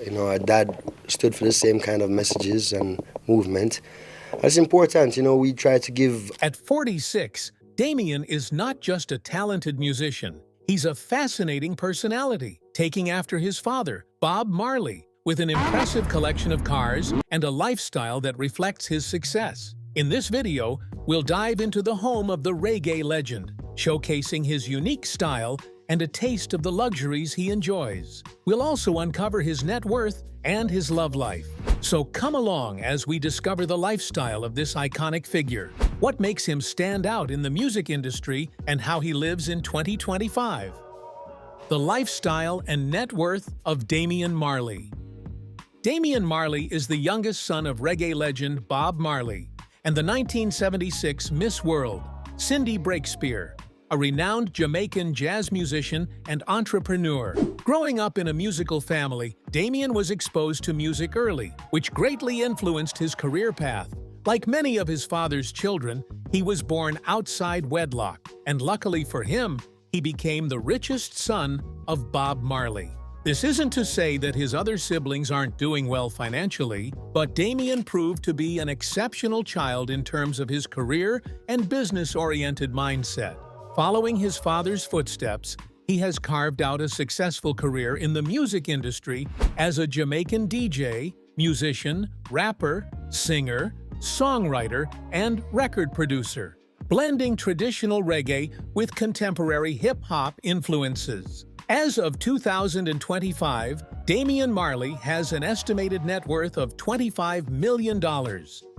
Our dad stood for the same kind of messages and movement. That's important. We try to give. At 46, Damian is not just a talented musician. He's a fascinating personality, taking after his father, Bob Marley, with an impressive collection of cars and a lifestyle that reflects his success. In this video, we'll dive into the home of the reggae legend, showcasing his unique style and a taste of the luxuries he enjoys. We'll also uncover his net worth and his love life. So come along as we discover the lifestyle of this iconic figure, what makes him stand out in the music industry, and how he lives in 2025. The lifestyle and net worth of Damian Marley. Damian Marley is the youngest son of reggae legend Bob Marley and the 1976 Miss World, Cindy Breakspear, a renowned Jamaican jazz musician and entrepreneur. Growing up in a musical family, Damian was exposed to music early, which greatly influenced his career path. Like many of his father's children, he was born outside wedlock, and luckily for him, he became the richest son of Bob Marley. This isn't to say that his other siblings aren't doing well financially, but Damian proved to be an exceptional child in terms of his career and business-oriented mindset. Following his father's footsteps, he has carved out a successful career in the music industry as a Jamaican DJ, musician, rapper, singer, songwriter, and record producer, blending traditional reggae with contemporary hip-hop influences. As of 2025, Damian Marley has an estimated net worth of $25 million.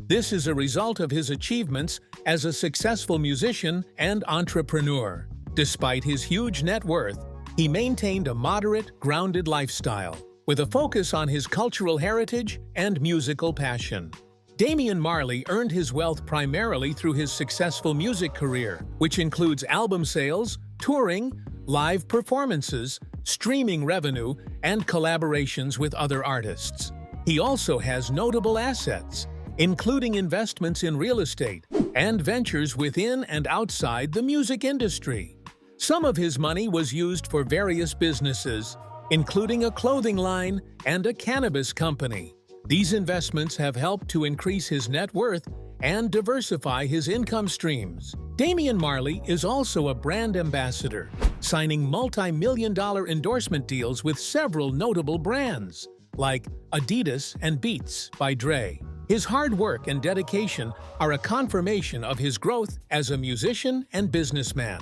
This is a result of his achievements as a successful musician and entrepreneur. Despite his huge net worth, he maintained a moderate, grounded lifestyle, with a focus on his cultural heritage and musical passion. Damian Marley earned his wealth primarily through his successful music career, which includes album sales, touring, live performances, streaming revenue, and collaborations with other artists. He also has notable assets, including investments in real estate and ventures within and outside the music industry. Some of his money was used for various businesses, including a clothing line and a cannabis company. These investments have helped to increase his net worth and diversify his income streams. Damian Marley is also a brand ambassador, signing multi-million-dollar endorsement deals with several notable brands, like Adidas and Beats by Dre. His hard work and dedication are a confirmation of his growth as a musician and businessman.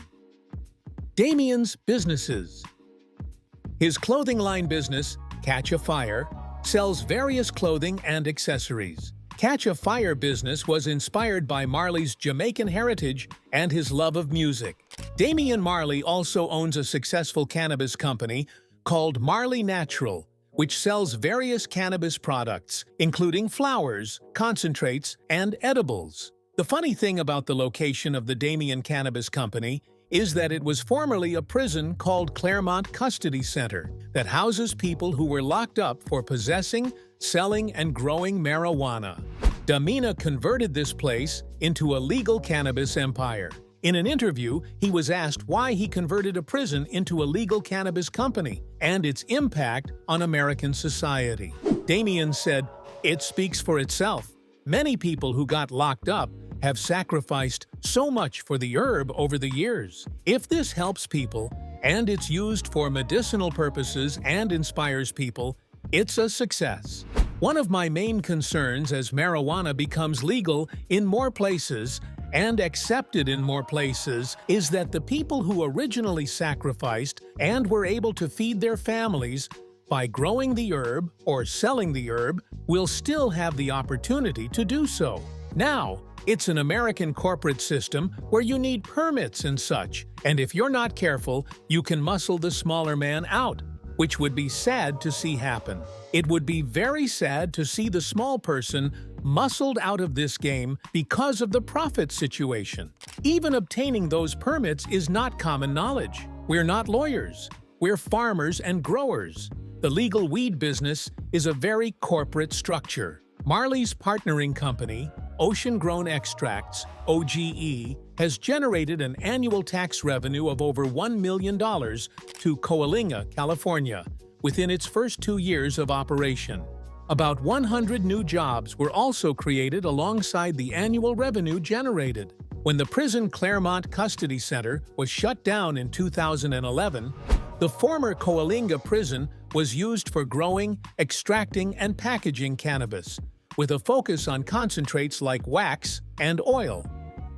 Damian's businesses. His clothing line business, Catch a Fire, sells various clothing and accessories. Catch a Fire business was inspired by Marley's Jamaican heritage and his love of music. Damian Marley also owns a successful cannabis company called Marley Natural, which sells various cannabis products, including flowers, concentrates, and edibles. The funny thing about the location of the Damian Cannabis Company is that it was formerly a prison called Claremont Custody Center that houses people who were locked up for possessing, selling, and growing marijuana. Damian converted this place into a legal cannabis empire. In an interview, he was asked why he converted a prison into a legal cannabis company and its impact on American society. Damian said, "It speaks for itself. Many people who got locked up have sacrificed so much for the herb over the years. If this helps people, and it's used for medicinal purposes and inspires people, it's a success. One of my main concerns as marijuana becomes legal in more places and accepted in more places is that the people who originally sacrificed and were able to feed their families by growing the herb or selling the herb will still have the opportunity to do so. Now, it's an American corporate system where you need permits and such, and if you're not careful, you can muscle the smaller man out, which would be sad to see happen. It would be very sad to see the small person muscled out of this game because of the profit situation. Even obtaining those permits is not common knowledge. We're not lawyers. We're farmers and growers. The legal weed business is a very corporate structure. Marley's partnering company, Ocean Grown Extracts, OGE, has generated an annual tax revenue of over $1 million to Coalinga, California, within its first 2 years of operation. About 100 new jobs were also created alongside the annual revenue generated. When the prison Claremont Custody Center was shut down in 2011, the former Coalinga prison was used for growing, extracting, and packaging cannabis, with a focus on concentrates like wax and oil.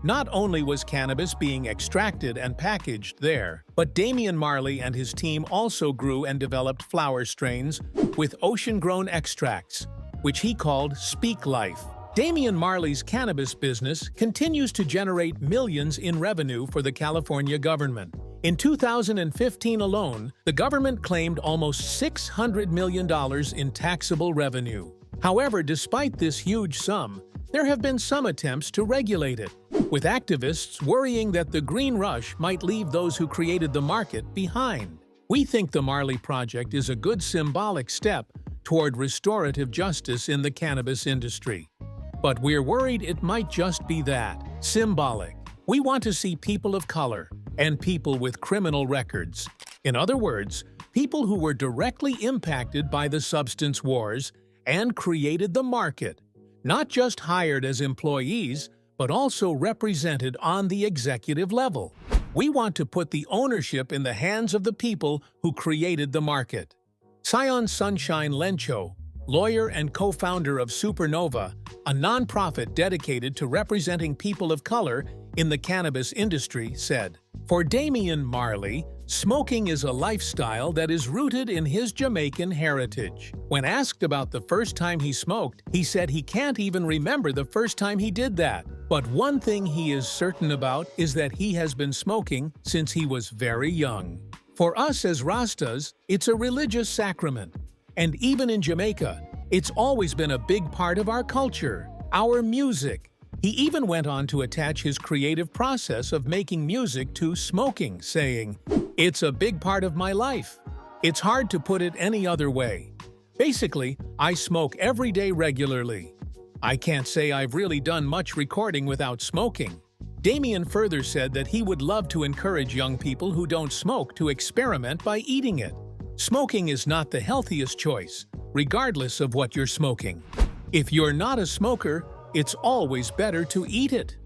Not only was cannabis being extracted and packaged there, but Damian Marley and his team also grew and developed flower strains with ocean-grown extracts, which he called Speak Life. Damian Marley's cannabis business continues to generate millions in revenue for the California government. In 2015 alone, the government claimed almost $600 million in taxable revenue. However, despite this huge sum, there have been some attempts to regulate it, with activists worrying that the green rush might leave those who created the market behind. We think the Marley Project is a good symbolic step toward restorative justice in the cannabis industry. But we're worried it might just be that, symbolic. We want to see people of color and people with criminal records. In other words, people who were directly impacted by the substance wars and created the market, not just hired as employees, but also represented on the executive level. We want to put the ownership in the hands of the people who created the market. Sion Sunshine Lencho, lawyer and co-founder of Supernova, a nonprofit dedicated to representing people of color in the cannabis industry, said, "For Damian Marley, smoking is a lifestyle that is rooted in his Jamaican heritage." When asked about the first time he smoked, he said he can't even remember the first time he did that. But one thing he is certain about is that he has been smoking since he was very young. For us as Rastas, it's a religious sacrament. And even in Jamaica, it's always been a big part of our culture, our music. He even went on to attach his creative process of making music to smoking, saying, "It's a big part of my life. It's hard to put it any other way. Basically, I smoke every day regularly. I can't say I've really done much recording without smoking." Damian further said that he would love to encourage young people who don't smoke to experiment by eating it. Smoking is not the healthiest choice, regardless of what you're smoking. If you're not a smoker, it's always better to eat it.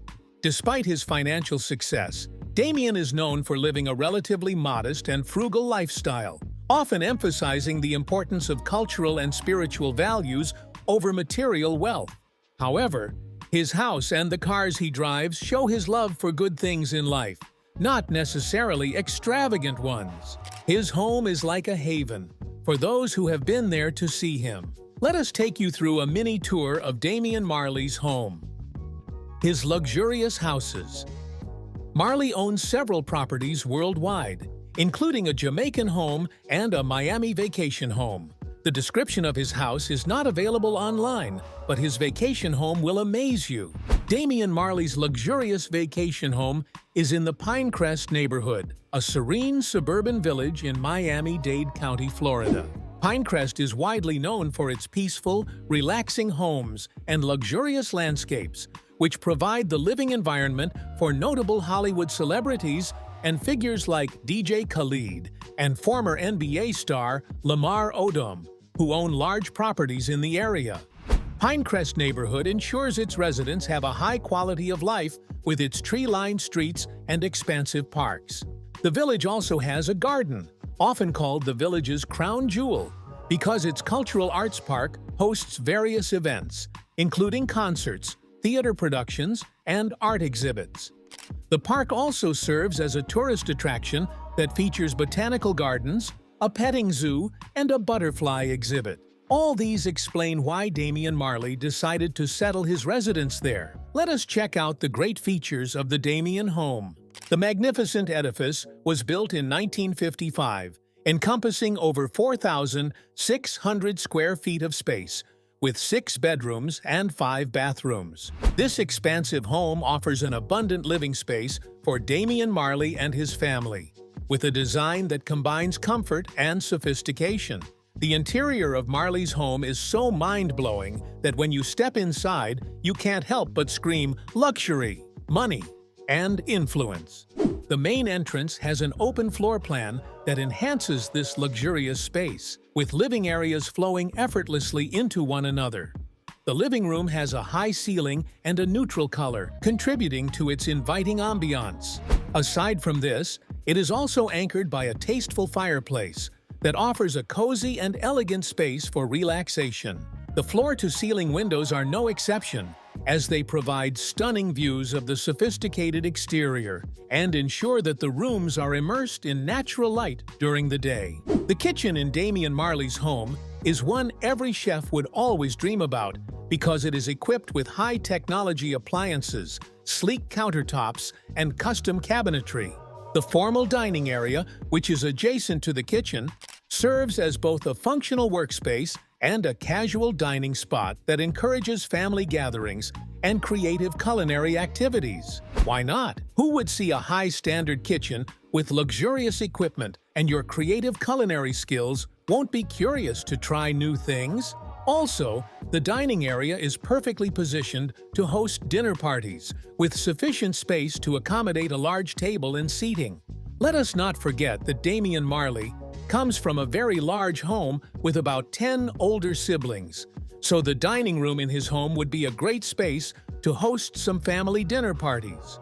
Despite his financial success, Damian is known for living a relatively modest and frugal lifestyle, often emphasizing the importance of cultural and spiritual values over material wealth. However, his house and the cars he drives show his love for good things in life, not necessarily extravagant ones. His home is like a haven for those who have been there to see him. Let us take you through a mini tour of Damian Marley's home. His luxurious houses. Marley owns several properties worldwide, including a Jamaican home and a Miami vacation home. The description of his house is not available online, but his vacation home will amaze you. Damian Marley's luxurious vacation home is in the Pinecrest neighborhood, a serene suburban village in Miami-Dade County, Florida. Pinecrest is widely known for its peaceful, relaxing homes and luxurious landscapes, which provide the living environment for notable Hollywood celebrities and figures like DJ Khaled and former NBA star Lamar Odom, who own large properties in the area. Pinecrest neighborhood ensures its residents have a high quality of life with its tree-lined streets and expansive parks. The village also has a garden, often called the village's crown jewel, because its cultural arts park hosts various events, including concerts, theater productions, and art exhibits. The park also serves as a tourist attraction that features botanical gardens, a petting zoo, and a butterfly exhibit. All these explain why Damian Marley decided to settle his residence there. Let us check out the great features of the Damian home. The magnificent edifice was built in 1955, encompassing over 4,600 square feet of space, with 6 bedrooms and 5 bathrooms. This expansive home offers an abundant living space for Damian Marley and his family, with a design that combines comfort and sophistication. The interior of Marley's home is so mind-blowing that when you step inside, you can't help but scream luxury, money, and influence. The main entrance has an open floor plan that enhances this luxurious space, with living areas flowing effortlessly into one another. The living room has a high ceiling and a neutral color, contributing to its inviting ambiance. Aside from this, it is also anchored by a tasteful fireplace that offers a cozy and elegant space for relaxation. The floor-to-ceiling windows are no exception, as they provide stunning views of the sophisticated exterior and ensure that the rooms are immersed in natural light during the day. The kitchen in Damian Marley's home is one every chef would always dream about because it is equipped with high-technology appliances, sleek countertops, and custom cabinetry. The formal dining area, which is adjacent to the kitchen, serves as both a functional workspace and a casual dining spot that encourages family gatherings and creative culinary activities. Why not? Who would see a high-standard kitchen with luxurious equipment and your creative culinary skills won't be curious to try new things? Also, the dining area is perfectly positioned to host dinner parties, with sufficient space to accommodate a large table and seating. Let us not forget that Damian Marley comes from a very large home with about 10 older siblings, so the dining room in his home would be a great space to host some family dinner parties.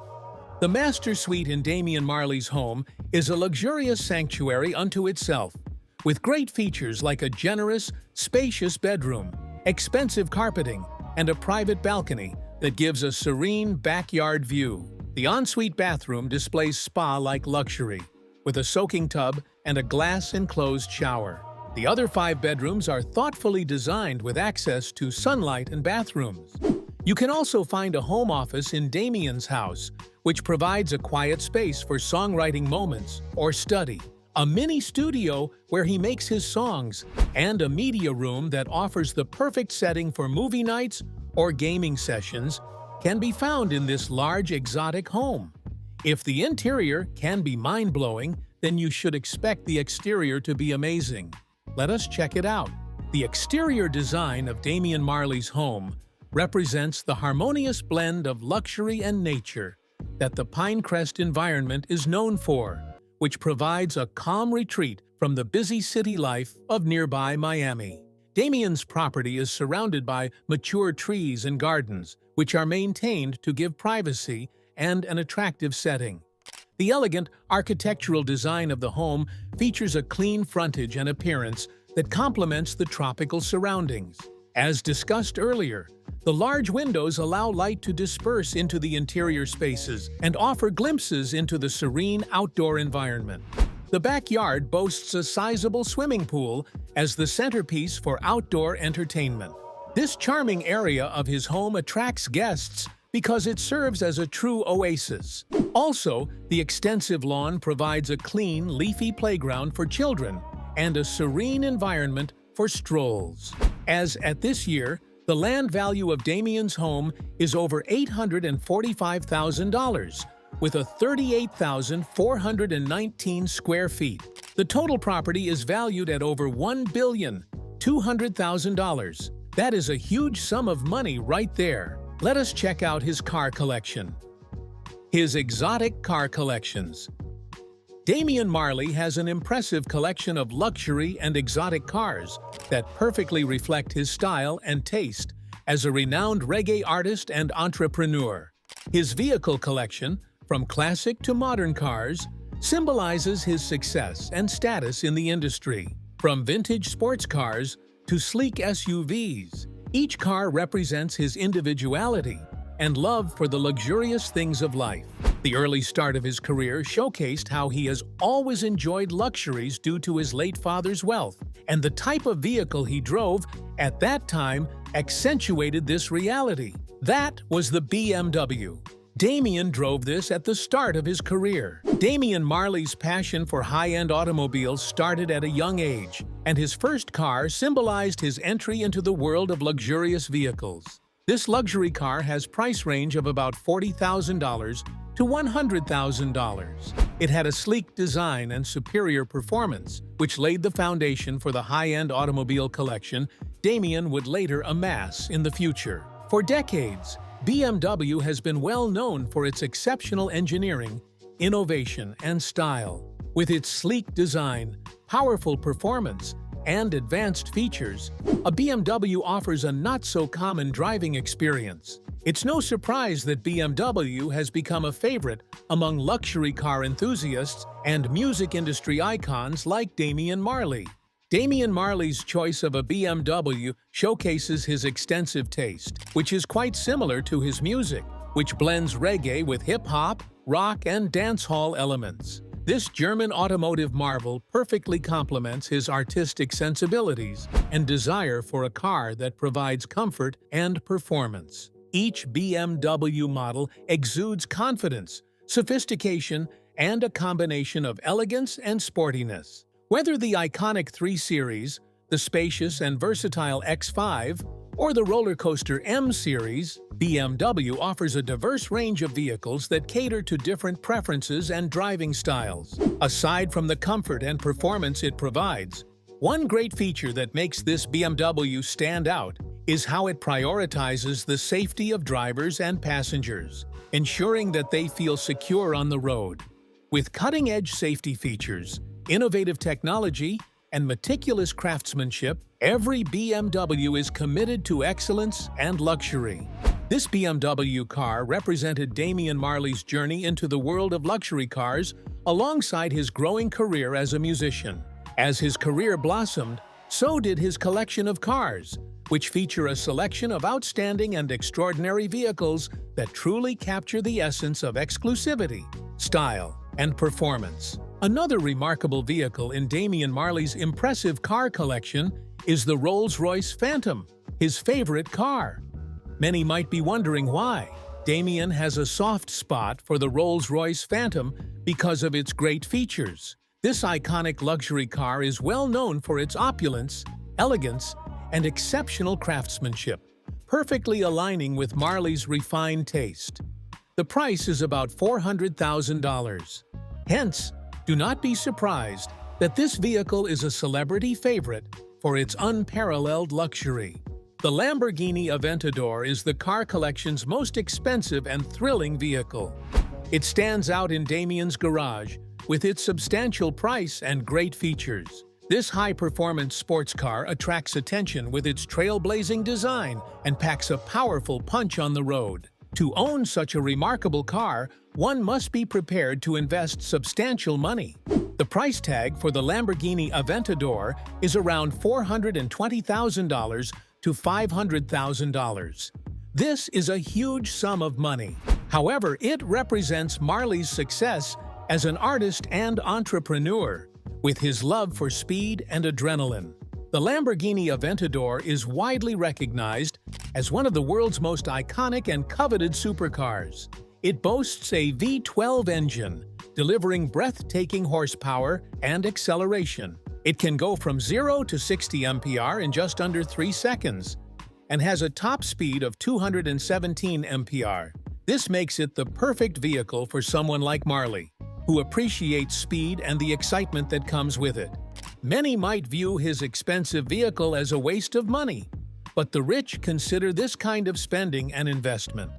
The master suite in Damian Marley's home is a luxurious sanctuary unto itself, with great features like a generous, spacious bedroom, expensive carpeting, and a private balcony that gives a serene backyard view. The ensuite bathroom displays spa-like luxury, with a soaking tub and a glass-enclosed shower. The other 5 bedrooms are thoughtfully designed with access to sunlight and bathrooms. You can also find a home office in Damian's house, which provides a quiet space for songwriting moments or study, a mini studio where he makes his songs, and a media room that offers the perfect setting for movie nights or gaming sessions can be found in this large exotic home. If the interior can be mind-blowing, then you should expect the exterior to be amazing. Let us check it out. The exterior design of Damian Marley's home represents the harmonious blend of luxury and nature that the Pinecrest environment is known for, which provides a calm retreat from the busy city life of nearby Miami. Damian's property is surrounded by mature trees and gardens, which are maintained to give privacy and an attractive setting. The elegant architectural design of the home features a clean frontage and appearance that complements the tropical surroundings. As discussed earlier, the large windows allow light to disperse into the interior spaces and offer glimpses into the serene outdoor environment. The backyard boasts a sizable swimming pool as the centerpiece for outdoor entertainment. This charming area of his home attracts guests because it serves as a true oasis. Also, the extensive lawn provides a clean, leafy playground for children and a serene environment for strolls. As at this year, the land value of Damian's home is over $845,000, with a 38,419 square feet. The total property is valued at over $1,200,000. That is a huge sum of money right there. Let us check out his car collection. His exotic car collections. Damian Marley has an impressive collection of luxury and exotic cars that perfectly reflect his style and taste as a renowned reggae artist and entrepreneur. His vehicle collection, from classic to modern cars, symbolizes his success and status in the industry. From vintage sports cars to sleek SUVs, each car represents his individuality and love for the luxurious things of life. The early start of his career showcased how he has always enjoyed luxuries due to his late father's wealth, and the type of vehicle he drove at that time accentuated this reality. That was the BMW. Damian drove this at the start of his career. Damian Marley's passion for high-end automobiles started at a young age, and his first car symbolized his entry into the world of luxurious vehicles. This luxury car has price range of about $40,000 to $100,000. It had a sleek design and superior performance, which laid the foundation for the high-end automobile collection Damian would later amass in the future. For decades, BMW has been well known for its exceptional engineering, innovation, and style. With its sleek design, powerful performance, and advanced features, a BMW offers a not-so-common driving experience. It's no surprise that BMW has become a favorite among luxury car enthusiasts and music industry icons like Damian Marley. Damian Marley's choice of a BMW showcases his extensive taste, which is quite similar to his music, which blends reggae with hip-hop, rock, and dancehall elements. This German automotive marvel perfectly complements his artistic sensibilities and desire for a car that provides comfort and performance. Each BMW model exudes confidence, sophistication, and a combination of elegance and sportiness. Whether the iconic 3 Series, the spacious and versatile X5, or the roller coaster M Series, BMW offers a diverse range of vehicles that cater to different preferences and driving styles. Aside from the comfort and performance it provides, one great feature that makes this BMW stand out is how it prioritizes the safety of drivers and passengers, ensuring that they feel secure on the road. With cutting-edge safety features, innovative technology, and meticulous craftsmanship, every BMW is committed to excellence and luxury. This BMW car represented Damian Marley's journey into the world of luxury cars alongside his growing career as a musician. As his career blossomed, so did his collection of cars, which feature a selection of outstanding and extraordinary vehicles that truly capture the essence of exclusivity, style, and performance. Another remarkable vehicle in Damian Marley's impressive car collection is the Rolls-Royce Phantom, his favorite car. Many might be wondering why. Damian has a soft spot for the Rolls-Royce Phantom because of its great features. This iconic luxury car is well known for its opulence, elegance, and exceptional craftsmanship, perfectly aligning with Marley's refined taste. The price is about $400,000. Hence, do not be surprised that this vehicle is a celebrity favorite for its unparalleled luxury. The Lamborghini Aventador is the car collection's most expensive and thrilling vehicle. It stands out in Damian's garage with its substantial price and great features. This high-performance sports car attracts attention with its trailblazing design and packs a powerful punch on the road. To own such a remarkable car, one must be prepared to invest substantial money. The price tag for the Lamborghini Aventador is around $420,000 to $500,000. This is a huge sum of money. However, it represents Marley's success as an artist and entrepreneur, with his love for speed and adrenaline. The Lamborghini Aventador is widely recognized as one of the world's most iconic and coveted supercars. It boasts a V12 engine, delivering breathtaking horsepower and acceleration. It can go from 0 to 60 mph in just under 3 seconds and has a top speed of 217 mph. This makes it the perfect vehicle for someone like Marley, who appreciates speed and the excitement that comes with it. Many might view his expensive vehicle as a waste of money, but the rich consider this kind of spending an investment.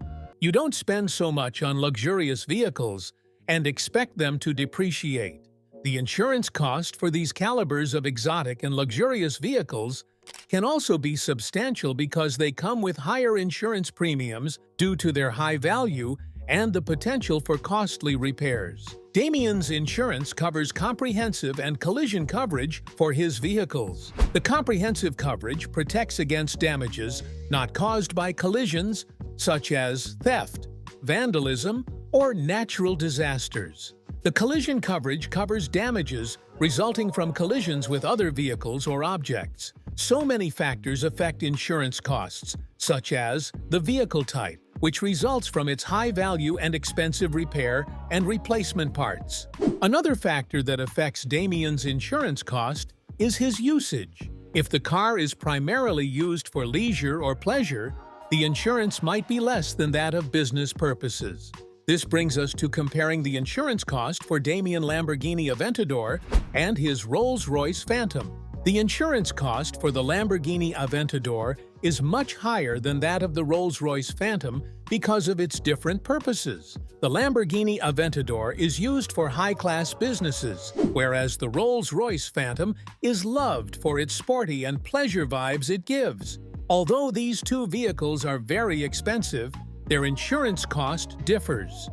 You don't spend so much on luxurious vehicles and expect them to depreciate. The insurance cost for these calibers of exotic and luxurious vehicles can also be substantial because they come with higher insurance premiums due to their high value and the potential for costly repairs. Damian's insurance covers comprehensive and collision coverage for his vehicles. The comprehensive coverage protects against damages not caused by collisions, such as theft, vandalism, or natural disasters. The collision coverage covers damages resulting from collisions with other vehicles or objects. So many factors affect insurance costs, such as the vehicle type, which results from its high value and expensive repair and replacement parts. Another factor that affects Damian's insurance cost is his usage. If the car is primarily used for leisure or pleasure, the insurance might be less than that of business purposes. This brings us to comparing the insurance cost for Damian Lamborghini Aventador and his Rolls-Royce Phantom. The insurance cost for the Lamborghini Aventador is much higher than that of the Rolls-Royce Phantom because of its different purposes. The Lamborghini Aventador is used for high-class businesses, whereas the Rolls-Royce Phantom is loved for its sporty and pleasure vibes it gives. Although these two vehicles are very expensive, their insurance cost differs.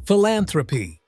Philanthropy.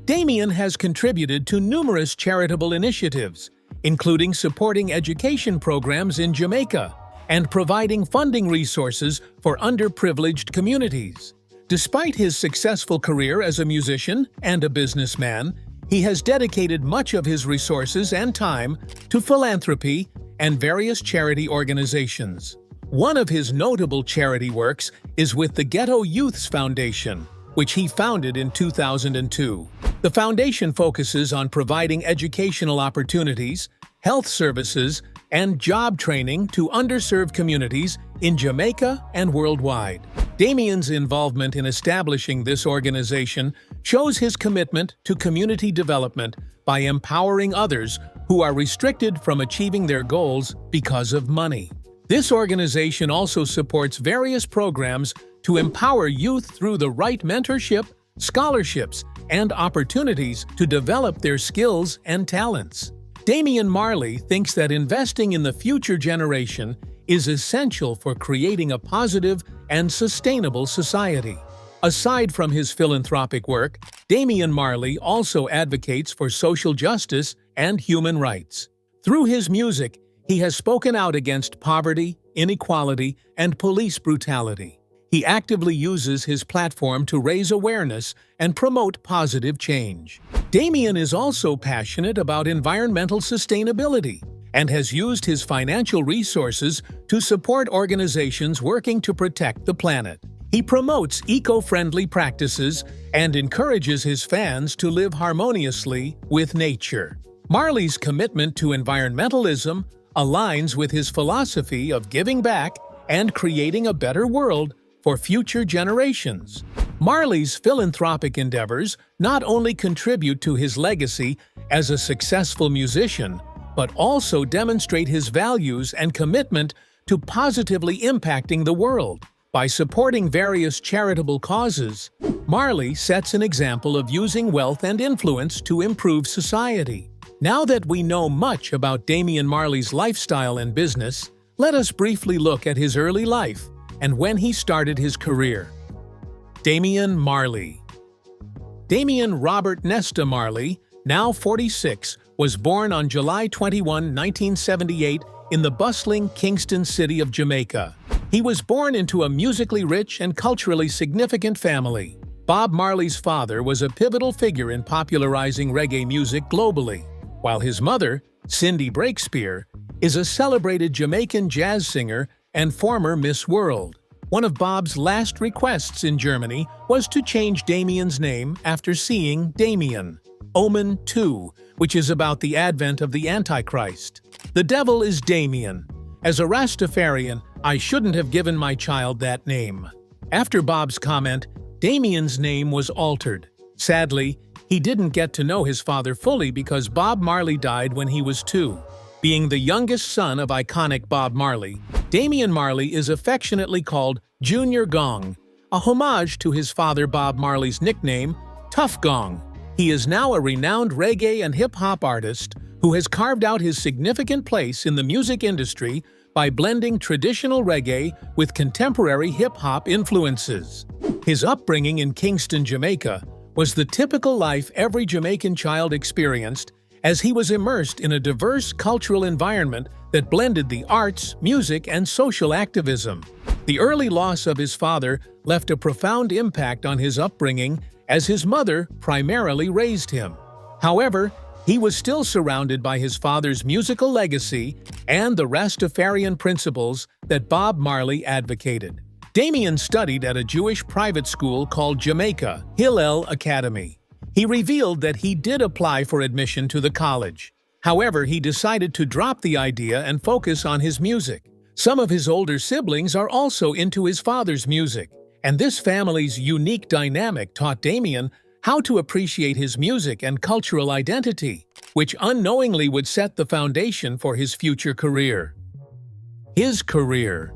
Damian has contributed to numerous charitable initiatives, including supporting education programs in Jamaica and providing funding resources for underprivileged communities. Despite his successful career as a musician and a businessman, he has dedicated much of his resources and time to philanthropy and various charity organizations. One of his notable charity works is with the Ghetto Youths Foundation, which he founded in 2002. The foundation focuses on providing educational opportunities, health services, and job training to underserved communities in Jamaica and worldwide. Damian's involvement in establishing this organization shows his commitment to community development by empowering others who are restricted from achieving their goals because of money. This organization also supports various programs to empower youth through the right mentorship, scholarships, and opportunities to develop their skills and talents. Damian Marley thinks that investing in the future generation is essential for creating a positive and sustainable society. Aside from his philanthropic work, Damian Marley also advocates for social justice and human rights. Through his music, he has spoken out against poverty, inequality, and police brutality. He actively uses his platform to raise awareness and promote positive change. Damian is also passionate about environmental sustainability and has used his financial resources to support organizations working to protect the planet. He promotes eco-friendly practices and encourages his fans to live harmoniously with nature. Marley's commitment to environmentalism aligns with his philosophy of giving back and creating a better world for future generations. Marley's philanthropic endeavors not only contribute to his legacy as a successful musician, but also demonstrate his values and commitment to positively impacting the world. By supporting various charitable causes, Marley sets an example of using wealth and influence to improve society. Now that we know much about Damian Marley's lifestyle and business, let us briefly look at his early life and when he started his career. Damian Marley. Damian Robert Nesta Marley, now 46, was born on July 21, 1978 in the bustling Kingston city of Jamaica. He was born into a musically rich and culturally significant family. Bob Marley's father was a pivotal figure in popularizing reggae music globally, while his mother, Cindy Breakspear, is a celebrated Jamaican jazz singer and former Miss World. One of Bob's last requests in Germany was to change Damian's name after seeing Damien. Omen 2, which is about the advent of the Antichrist. The devil is Damian. As a Rastafarian, I shouldn't have given my child that name. After Bob's comment, Damian's name was altered. Sadly, he didn't get to know his father fully because Bob Marley died when he was 2. Being the youngest son of iconic Bob Marley, Damian Marley is affectionately called Junior Gong, a homage to his father Bob Marley's nickname, Tough Gong. He is now a renowned reggae and hip-hop artist who has carved out his significant place in the music industry by blending traditional reggae with contemporary hip-hop influences. His upbringing in Kingston, Jamaica, was the typical life every Jamaican child experienced, as he was immersed in a diverse cultural environment that blended the arts, music, and social activism. The early loss of his father left a profound impact on his upbringing, as his mother primarily raised him. However, he was still surrounded by his father's musical legacy and the Rastafarian principles that Bob Marley advocated. Damian studied at a Jewish private school called Jamaica Hillel Academy. He revealed that he did apply for admission to the college. However, he decided to drop the idea and focus on his music. Some of his older siblings are also into his father's music, and this family's unique dynamic taught Damian how to appreciate his music and cultural identity. which unknowingly would set the foundation for his future career. His career.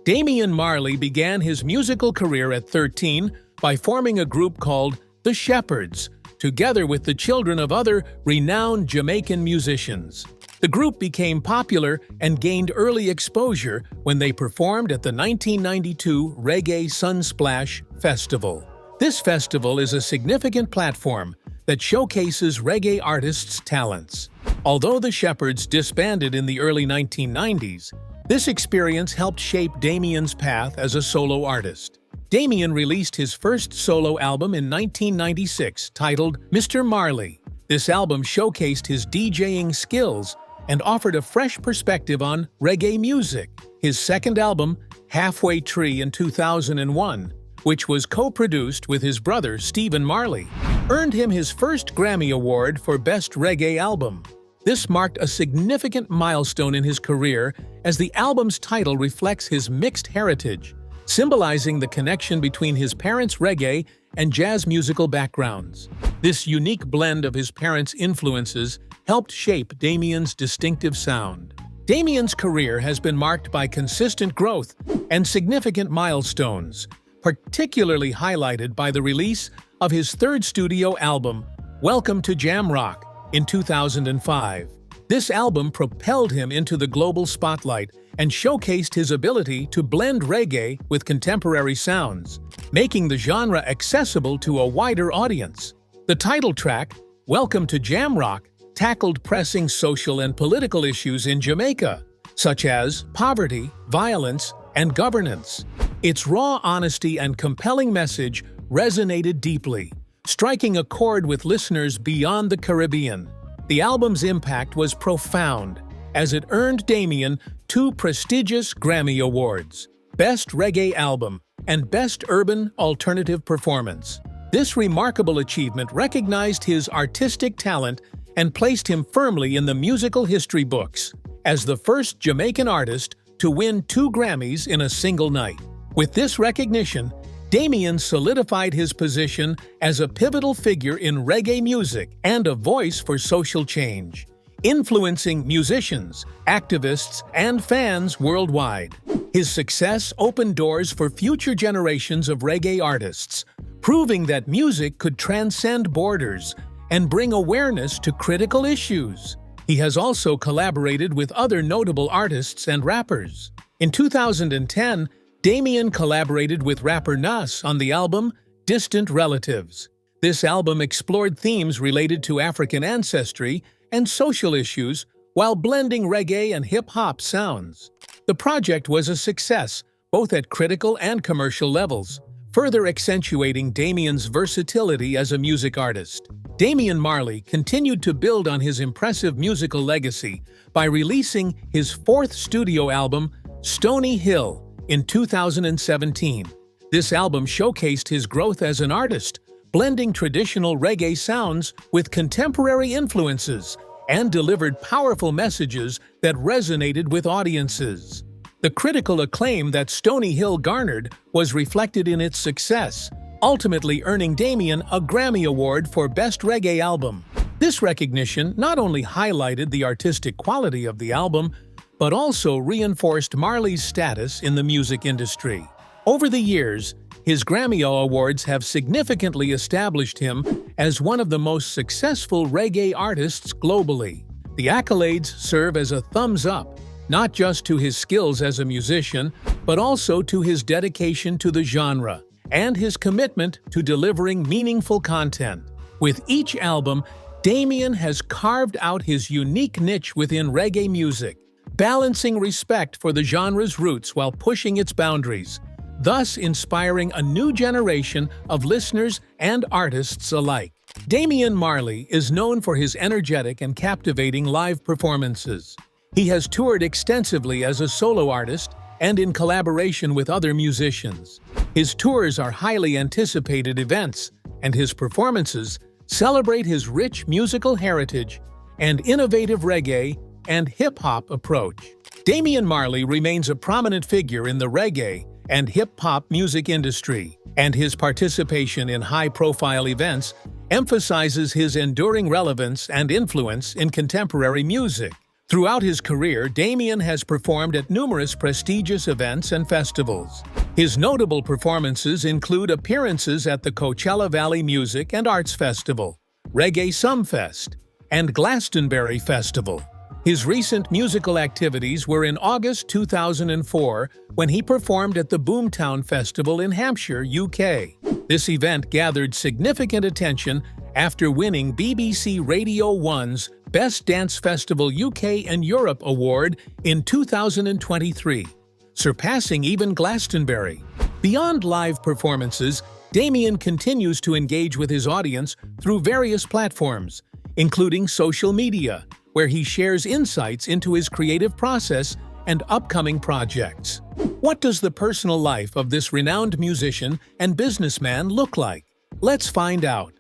Damian Marley began his musical career at 13 by forming a group called The Shepherds, together with the children of other renowned Jamaican musicians. The group became popular and gained early exposure when they performed at the 1992 Reggae Sunsplash Festival. This festival is a significant platform that showcases reggae artists' talents. Although the Shepherds disbanded in the early 1990s, this experience helped shape Damian's path as a solo artist. Damian released his first solo album in 1996 titled Mr. Marley. This album showcased his DJing skills and offered a fresh perspective on reggae music. His second album, Halfway Tree in 2001, which was co-produced with his brother Stephen Marley, earned him his first Grammy Award for Best Reggae Album. This marked a significant milestone in his career as the album's title reflects his mixed heritage, symbolizing the connection between his parents' reggae and jazz musical backgrounds. This unique blend of his parents' influences helped shape Damian's distinctive sound. Damian's career has been marked by consistent growth and significant milestones, particularly highlighted by the release of his third studio album, Welcome to Jamrock, in 2005. This album propelled him into the global spotlight and showcased his ability to blend reggae with contemporary sounds, making the genre accessible to a wider audience. The title track, Welcome to Jamrock, tackled pressing social and political issues in Jamaica, such as poverty, violence, and governance. Its raw honesty and compelling message resonated deeply, striking a chord with listeners beyond the Caribbean. The album's impact was profound, as it earned Damian 2 prestigious Grammy Awards, Best Reggae Album and Best Urban Alternative Performance. This remarkable achievement recognized his artistic talent and placed him firmly in the musical history books as the first Jamaican artist to win 2 Grammys in a single night. With this recognition, Damian solidified his position as a pivotal figure in reggae music and a voice for social change, influencing musicians, activists, and fans worldwide. His success opened doors for future generations of reggae artists, proving that music could transcend borders and bring awareness to critical issues. He has also collaborated with other notable artists and rappers. In 2010, Damian collaborated with rapper Nas on the album Distant Relatives. This album explored themes related to African ancestry and social issues while blending reggae and hip-hop sounds. The project was a success, both at critical and commercial levels, further accentuating Damian's versatility as a music artist. Damian Marley continued to build on his impressive musical legacy by releasing his 4th studio album, Stony Hill, in 2017. This album showcased his growth as an artist, blending traditional reggae sounds with contemporary influences, and delivered powerful messages that resonated with audiences. The critical acclaim that Stony Hill garnered was reflected in its success, ultimately earning Damian a Grammy Award for Best Reggae Album. This recognition not only highlighted the artistic quality of the album, but also reinforced Marley's status in the music industry. Over the years, his Grammy Awards have significantly established him as one of the most successful reggae artists globally. The accolades serve as a thumbs up, not just to his skills as a musician, but also to his dedication to the genre and his commitment to delivering meaningful content. With each album, Damian has carved out his unique niche within reggae music, balancing respect for the genre's roots while pushing its boundaries, thus inspiring a new generation of listeners and artists alike. Damian Marley is known for his energetic and captivating live performances. He has toured extensively as a solo artist and in collaboration with other musicians. His tours are highly anticipated events, and his performances celebrate his rich musical heritage and innovative reggae and hip-hop approach. Damian Marley remains a prominent figure in the reggae and hip-hop music industry, and his participation in high-profile events emphasizes his enduring relevance and influence in contemporary music. Throughout his career, Damian has performed at numerous prestigious events and festivals. His notable performances include appearances at the Coachella Valley Music and Arts Festival, Reggae Sumfest, and Glastonbury Festival. His recent musical activities were in August 2004 when he performed at the Boomtown Festival in Hampshire, UK. This event gathered significant attention after winning BBC Radio 1's Best Dance Festival UK and Europe Award in 2023, surpassing even Glastonbury. Beyond live performances, Damian continues to engage with his audience through various platforms, including social media, where he shares insights into his creative process and upcoming projects. What does the personal life of this renowned musician and businessman look like? Let's find out.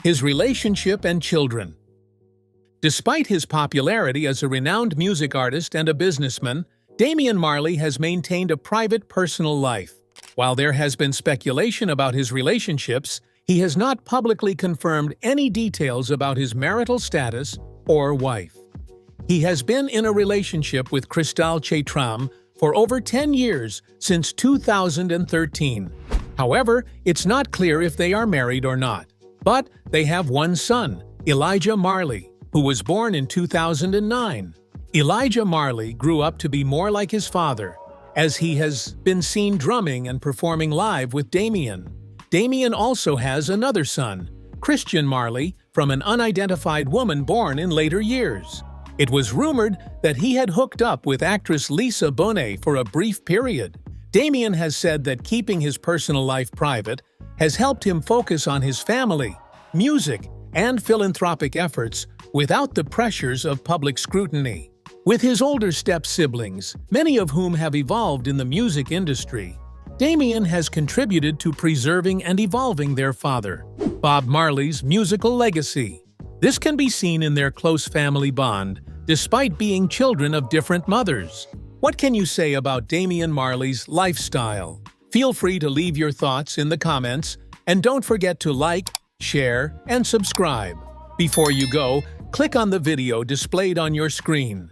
His relationship and children. Despite his popularity as a renowned music artist and a businessman, Damian Marley has maintained a private personal life. While there has been speculation about his relationships, he has not publicly confirmed any details about his marital status or wife. He has been in a relationship with Crystal Chaitram for over 10 years, since 2013. However, it's not clear if they are married or not. But they have one son, Elijah Marley, who was born in 2009. Elijah Marley grew up to be more like his father, as he has been seen drumming and performing live with Damian. Damian also has another son, Christian Marley, from an unidentified woman born in later years. It was rumored that he had hooked up with actress Lisa Bonet for a brief period. Damian has said that keeping his personal life private has helped him focus on his family, music, and philanthropic efforts without the pressures of public scrutiny. With his older step-siblings, many of whom have evolved in the music industry, Damian has contributed to preserving and evolving their father, Bob Marley's musical legacy. This can be seen in their close family bond, despite being children of different mothers. What can you say about Damian Marley's lifestyle? Feel free to leave your thoughts in the comments, and don't forget to like, share, and subscribe. Before you go, click on the video displayed on your screen.